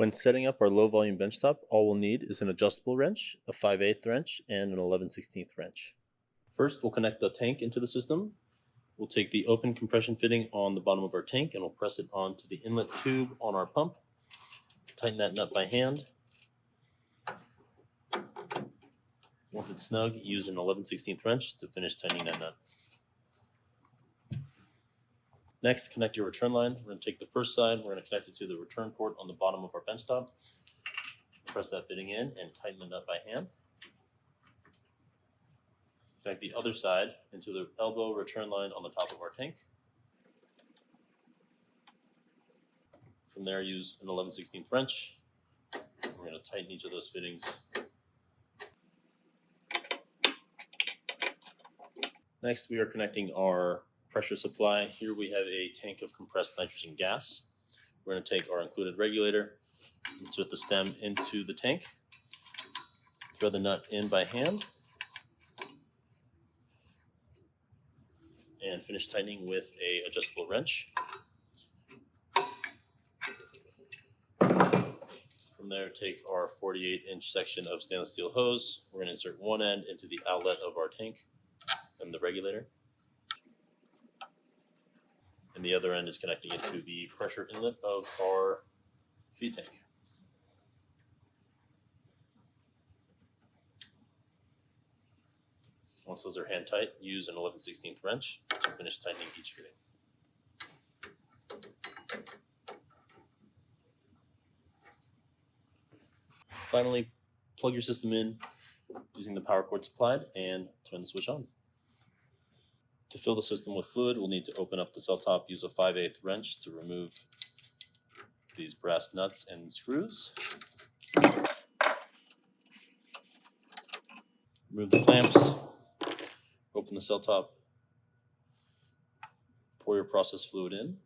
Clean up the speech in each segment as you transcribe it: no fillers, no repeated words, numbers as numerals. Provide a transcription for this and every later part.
When setting up our low-volume benchtop, all we'll need is an adjustable wrench, a 5/8 wrench, and an 11/16 wrench. First, we'll connect the tank into the system. We'll take the open compression fitting on the bottom of our tank and we'll press it onto the inlet tube on our pump. Tighten that nut by hand. Once it's snug, use an 11/16 wrench to finish tightening that nut. Next, connect your return line. We're going to take the first side, we're going to connect it to the return port on the bottom of our benchtop. Press that fitting in and tighten the nut by hand. Connect the other side into the elbow return line on the top of our tank. From there, use an 11/16 wrench. We're going to tighten each of those fittings. Next, we are connecting our pressure supply. Here we have a tank of compressed nitrogen gas. We're going to take our included regulator, insert the stem into the tank, thread the nut in by hand, and finish tightening with an adjustable wrench. From there, take our 48-inch section of stainless steel hose. We're going to insert one end into the outlet of our tank and the regulator. And the other end is connecting it to the pressure inlet of our feed tank. Once those are hand tight, use an 11/16 wrench to finish tightening each fitting. Finally, plug your system in using the power cord supplied and turn the switch on. To fill the system with fluid, we'll need to open up the cell top, use a 5/8 wrench to remove these brass nuts and screws. Remove the clamps, open the cell top, pour your process fluid in.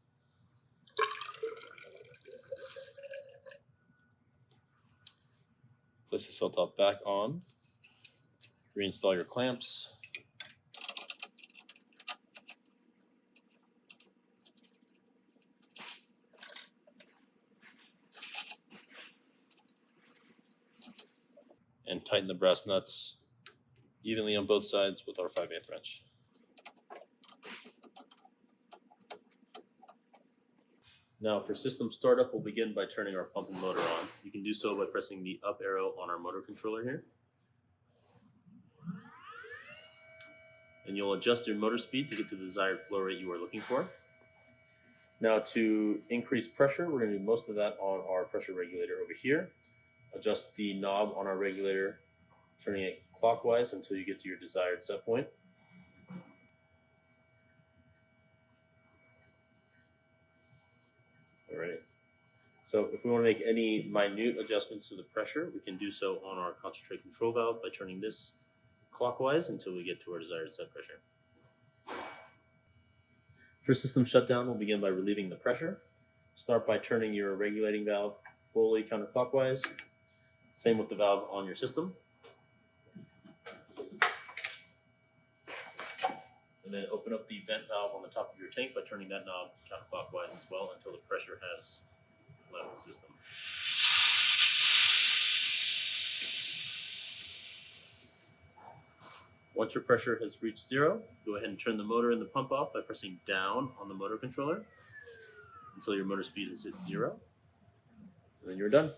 Place the cell top back on, reinstall your clamps, and tighten the brass nuts evenly on both sides with our 5/8 wrench. Now for system startup, we'll begin by turning our pump and motor on. You can do so by pressing the up arrow on our motor controller here. And you'll adjust your motor speed to get to the desired flow rate you are looking for. Now to increase pressure, we're going to do most of that on our pressure regulator over here. Adjust the knob on our regulator, turning it clockwise until you get to your desired set point. All right. So if we want to make any minute adjustments to the pressure, we can do so on our concentrate control valve by turning this clockwise until we get to our desired set pressure. For system shutdown, we'll begin by relieving the pressure. Start by turning your regulating valve fully counterclockwise. Same with the valve on your system. And then open up the vent valve on the top of your tank by turning that knob counterclockwise as well until the pressure has left the system. Once your pressure has reached zero, go ahead and turn the motor and the pump off by pressing down on the motor controller until your motor speed is at 0. And then you're done.